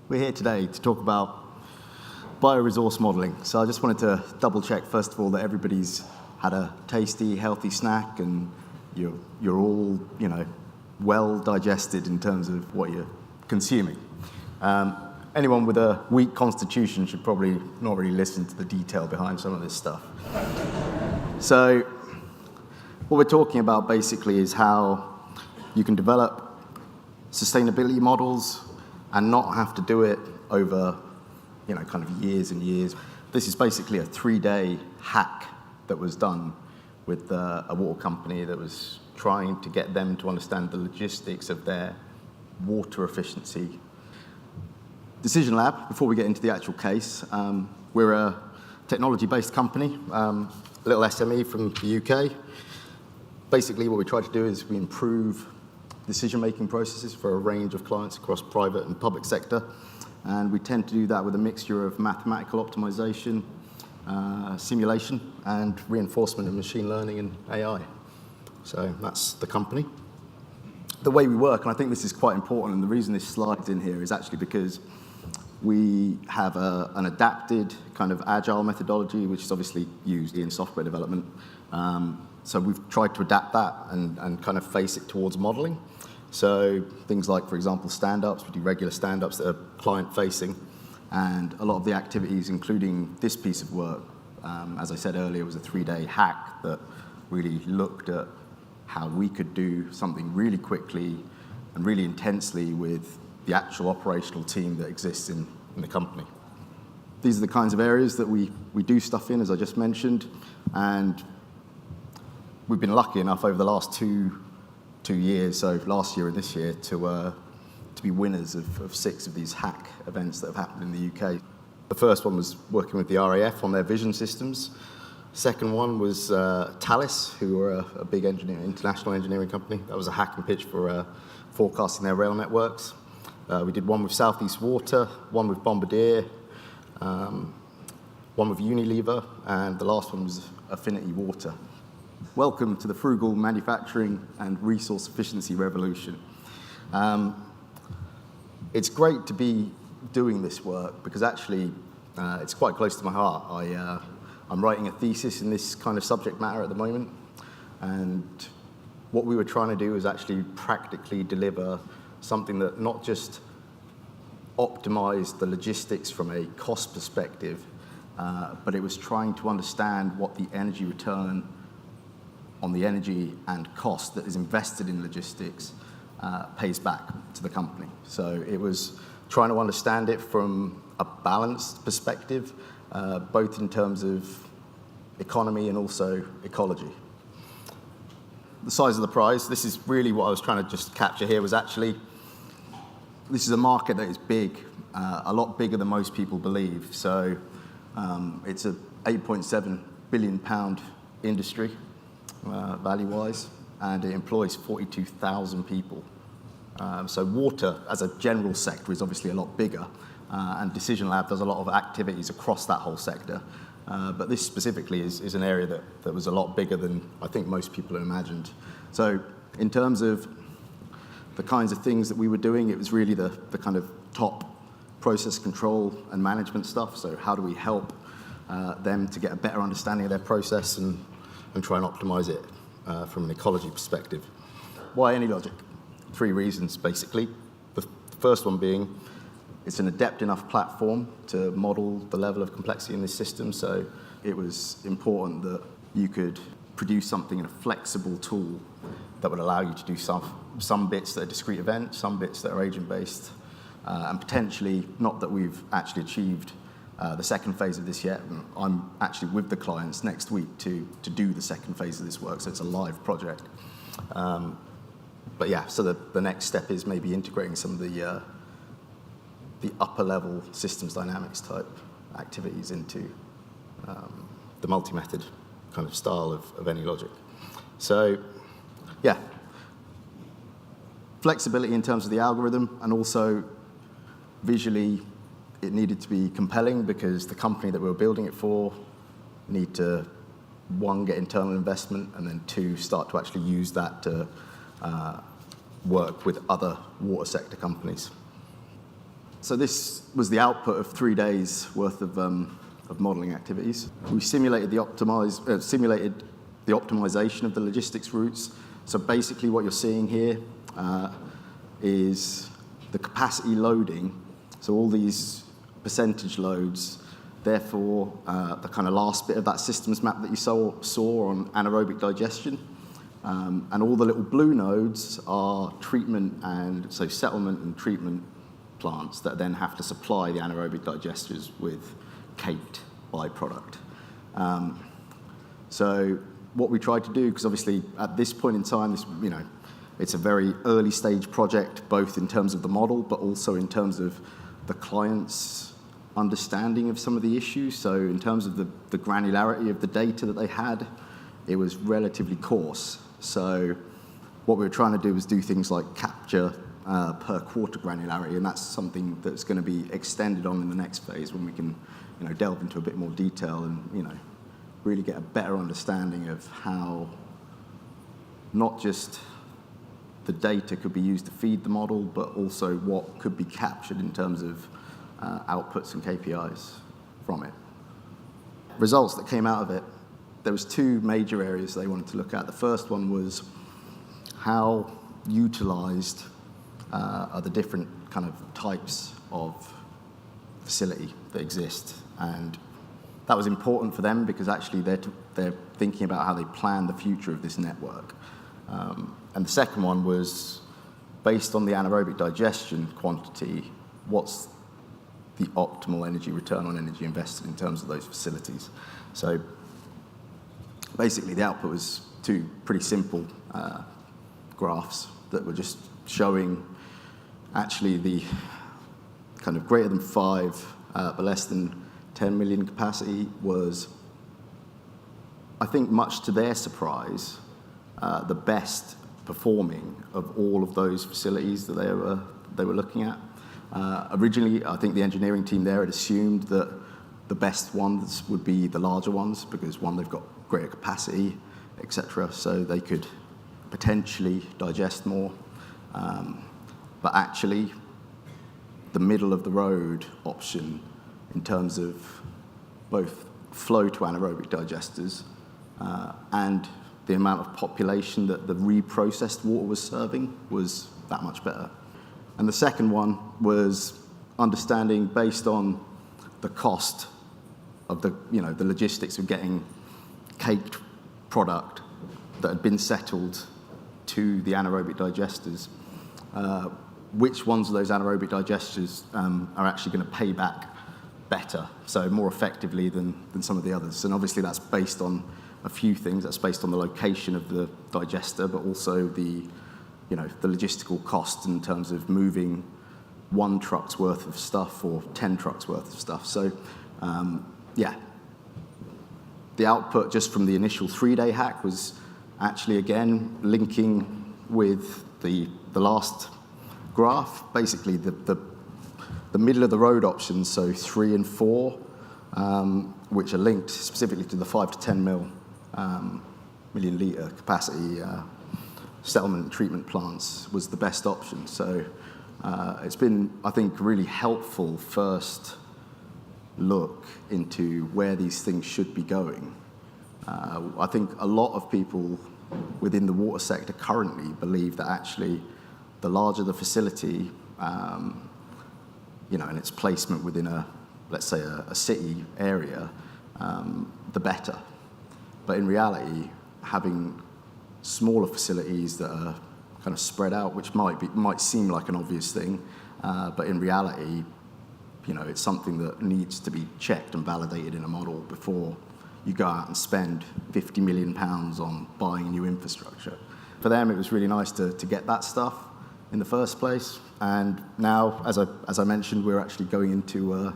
We're here today to talk about bioresource modeling. So I just wanted to double check, first of all, that everybody's had a tasty, healthy snack and you're all, well digested in terms of what you're consuming. Anyone with a weak constitution should probably not really listen to the detail behind some of this stuff. So what we're talking about basically is how you can develop sustainability models and not have to do it over, kind of years and years. This is basically a 3-day hack that was done with a water company that was trying to get them to understand the logistics of their water efficiency. Decision Lab, before we get into the actual case, we're a technology-based company, a little SME from the UK. Basically, what we try to do is we improve decision-making processes for a range of clients across private and public sector, and we tend to do that with a mixture of mathematical optimization, simulation, and reinforcement of machine learning and AI. So that's the company. The way we work, and I think this is quite important, and the reason this slide's in here is actually because we have an adapted kind of agile methodology, which is obviously used in software development. So we've tried to adapt that and kind of face it towards modeling. So things like, for example, stand-ups, we do regular stand-ups that are client-facing, and a lot of the activities, including this piece of work, as I said earlier, was a 3-day hack that really looked at how we could do something really quickly and really intensely with the actual operational team that exists in the company. These are the kinds of areas that we do stuff in, as I just mentioned, and we've been lucky enough over the last two years, so last year and this year, to be winners of 6 of these hack events that have happened in the UK. The first one was working with the RAF on their vision systems. Second one was Thales, who are a big international engineering company. That was a hack and pitch for forecasting their rail networks. We did one with Southeast Water, one with Bombardier, one with Unilever, and the last one was Affinity Water. Welcome to the frugal manufacturing and resource efficiency revolution. It's great to be doing this work because actually it's quite close to my heart. I'm writing a thesis in this kind of subject matter at the moment, and what we were trying to do is actually practically deliver something that not just optimized the logistics from a cost perspective, but it was trying to understand what the energy return on the energy and cost that is invested in logistics pays back to the company. So it was trying to understand it from a balanced perspective, both in terms of economy and also ecology. The size of the prize, this is really what I was trying to just capture here, was actually, this is a market that is big, a lot bigger than most people believe. So it's a £8.7 billion industry, value-wise, and it employs 42,000 people. So water, as a general sector, is obviously a lot bigger, and Decision Lab does a lot of activities across that whole sector. But this specifically is an area that was a lot bigger than I think most people had imagined. So in terms of the kinds of things that we were doing, it was really the kind of top process control and management stuff. So how do we help them to get a better understanding of their process and try and optimize it from an ecology perspective. Why AnyLogic? 3 reasons, basically. The first one being it's an adept enough platform to model the level of complexity in this system, so it was important that you could produce something in a flexible tool that would allow you to do some bits that are discrete events, some bits that are agent-based, and potentially, not that we've actually achieved the second phase of this yet. I'm actually with the clients next week to do the second phase of this work, so it's a live project. But yeah, so the next step is maybe integrating some of the upper level systems dynamics type activities into the multi-method kind of style of AnyLogic. So yeah, flexibility in terms of the algorithm, and also visually it needed to be compelling because the company that we were building it for need to, 1, get internal investment, and then 2, start to actually use that to work with other water sector companies. So this was the output of 3 days worth of modeling activities. We simulated the optimization of the logistics routes. So basically what you're seeing here is the capacity loading. So all these percentage loads, therefore the kind of last bit of that systems map that you saw on anaerobic digestion. And all the little blue nodes are treatment and so settlement and treatment plants that then have to supply the anaerobic digesters with caked byproduct. So what we tried to do, because obviously at this point in time, it's a very early stage project, both in terms of the model, but also in terms of the client's understanding of some of the issues. So in terms of the granularity of the data that they had, it was relatively coarse. So what we were trying to do was do things like capture per quarter granularity, and that's something that's going to be extended on in the next phase when we can delve into a bit more detail and really get a better understanding of how not just the data could be used to feed the model, but also what could be captured in terms of outputs and KPIs from it. Results that came out of it, there was 2 major areas they wanted to look at. The first one was how utilized are the different kind of types of facility that exist. And that was important for them because actually they're thinking about how they plan the future of this network. And the second one was based on the anaerobic digestion quantity, what's the optimal energy return on energy invested in terms of those facilities. So basically the output was 2 pretty simple graphs that were just showing actually the kind of greater than 5 but less than 10 million capacity was, I think much to their surprise, the best performing of all of those facilities that they were looking at. Originally, I think the engineering team there had assumed that the best ones would be the larger ones because, one, they've got greater capacity, etc., so they could potentially digest more. But actually, the middle of the road option in terms of both flow to anaerobic digesters and the amount of population that the reprocessed water was serving was that much better. And the second one was understanding based on the cost of the logistics of getting caked product that had been settled to the anaerobic digesters, which ones of those anaerobic digesters are actually going to pay back better, so more effectively than some of the others. And obviously that's based on a few things. That's based on the location of the digester, but also the logistical cost in terms of moving 1 truck's worth of stuff or 10 trucks worth of stuff. So, the output just from the initial 3-day hack was actually, again, linking with the last graph, basically the middle of the road options, so 3 and 4, which are linked specifically to the 5 to 10 million litre capacity settlement and treatment plants was the best option. So it's been, I think, a really helpful first look into where these things should be going. I think a lot of people within the water sector currently believe that actually the larger the facility, and its placement within let's say a city area, the better. But in reality, having smaller facilities that are kind of spread out, which might seem like an obvious thing, but in reality, it's something that needs to be checked and validated in a model before you go out and spend £50 million on buying new infrastructure. For them, it was really nice to get that stuff in the first place. And now, as I mentioned, we're actually going into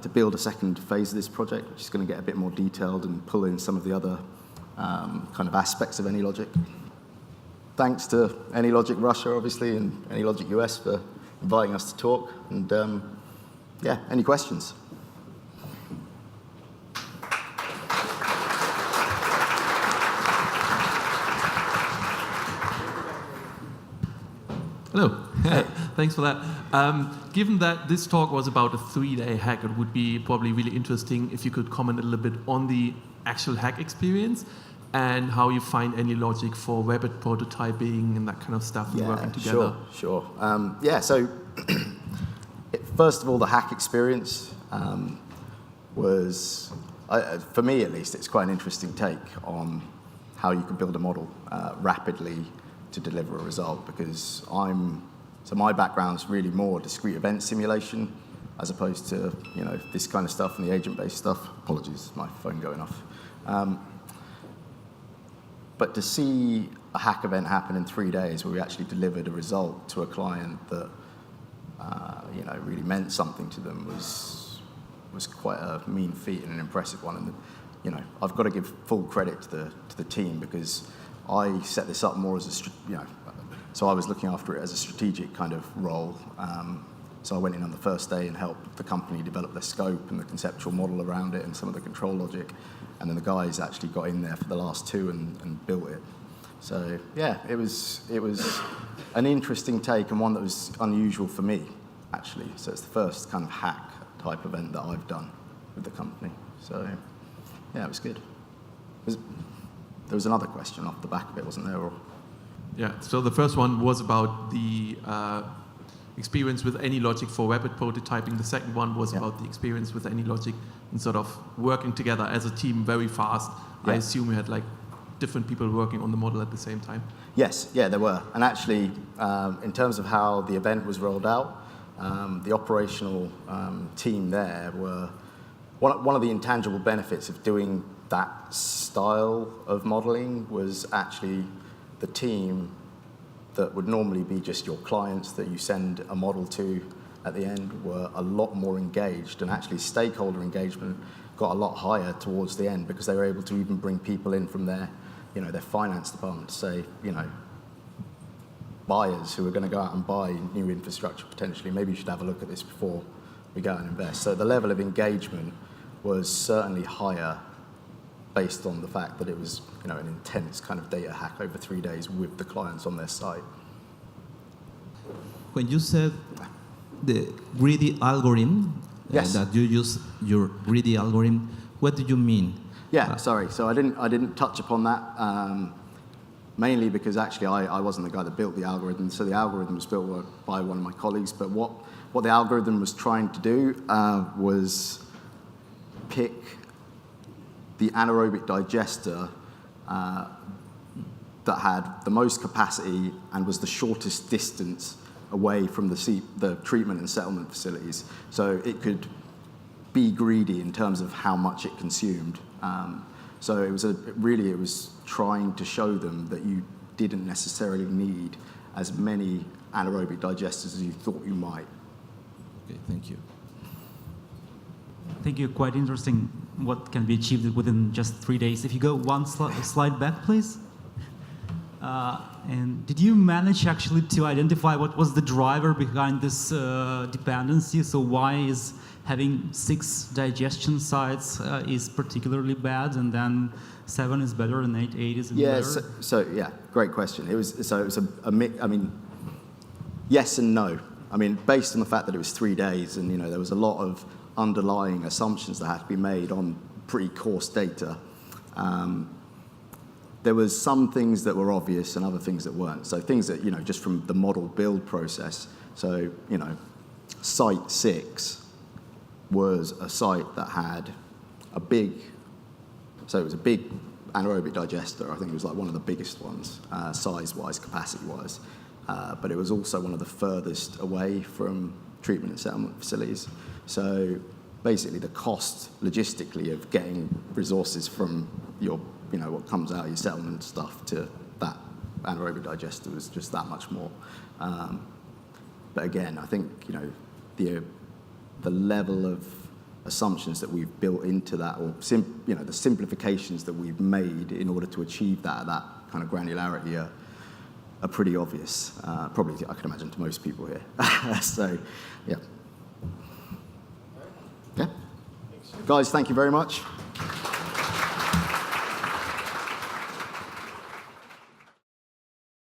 to build a second phase of this project, which is going to get a bit more detailed and pull in some of the other kind of aspects of AnyLogic. Thanks to AnyLogic Russia, obviously, and AnyLogic US for inviting us to talk. And any questions? Hello. thanks for that. Given that this talk was about a 3-day hack, it would be probably really interesting if you could comment a little bit on the actual hack experience and how you find AnyLogic for rapid prototyping and that kind of stuff and working together. Sure. So first of all, the hack experience was, for me at least, it's quite an interesting take on how you can build a model rapidly to deliver a result, because my background's really more discrete event simulation as opposed to this kind of stuff and the agent-based stuff. Apologies, my phone going off. But to see a hack event happen in 3 days where we actually delivered a result to a client that really meant something to them was quite a mean feat and an impressive one. And I've got to give full credit to the team, because I set this up more as so I was looking after it as a strategic kind of role. So I went in on the first day and helped the company develop their scope and the conceptual model around it and some of the control logic. And then the guys actually got in there for the last 2 and built it. So yeah, it was an interesting take and one that was unusual for me, actually. So it's the first kind of hack type event that I've done with the company. So yeah, it was good. There was another question off the back of it, wasn't there? Or? Yeah, so the first one was about the experience with AnyLogic for rapid prototyping. The second one was about the experience with AnyLogic and sort of working together as a team very fast. I assume we had different people working on the model at the same time. Yes, there were. And actually, in terms of how the event was rolled out, the operational team there were one of the intangible benefits of doing that style of modeling was actually the team that would normally be just your clients that you send a model to at the end were a lot more engaged, and actually stakeholder engagement got a lot higher towards the end because they were able to even bring people in from their finance department to say, buyers who are going to go out and buy new infrastructure potentially, maybe you should have a look at this before we go out and invest. So the level of engagement was certainly higher based on the fact that it was an intense kind of data hack over 3 days with the clients on their site. When you said the greedy algorithm, that you use your greedy algorithm, what do you mean? Sorry. So I didn't touch upon that, mainly because actually I wasn't the guy that built the algorithm. So the algorithm was built by one of my colleagues. But what the algorithm was trying to do was pick the anaerobic digester that had the most capacity and was the shortest distance away from the treatment and settlement facilities. So it could be greedy in terms of how much it consumed. So it was trying to show them that you didn't necessarily need as many anaerobic digesters as you thought you might. Okay, thank you. Thank you. Quite interesting what can be achieved within just 3 days. If you go one slide back, please. And did you manage actually to identify what was the driver behind this dependency? So why is having 6 digestion sites is particularly bad, and then 7 is better and 8 isn't better? So great question. It was a mix. I mean, yes and no. I mean, based on the fact that it was 3 days, and there was a lot of underlying assumptions that had to be made on pretty coarse data. There was some things that were obvious and other things that weren't. So things that, just from the model build process. So, site 6 was a site that had it was a big anaerobic digester. I think it was one of the biggest ones, size-wise, capacity-wise. But it was also one of the furthest away from treatment and settlement facilities. So basically the cost logistically of getting resources from your what comes out of your settlement stuff to that anaerobic digester was just that much more. But again, I think the level of assumptions that we've built into that, or the simplifications that we've made in order to achieve that kind of granularity are pretty obvious. Probably, I can imagine, to most people here. So, yeah. Guys, thank you very much.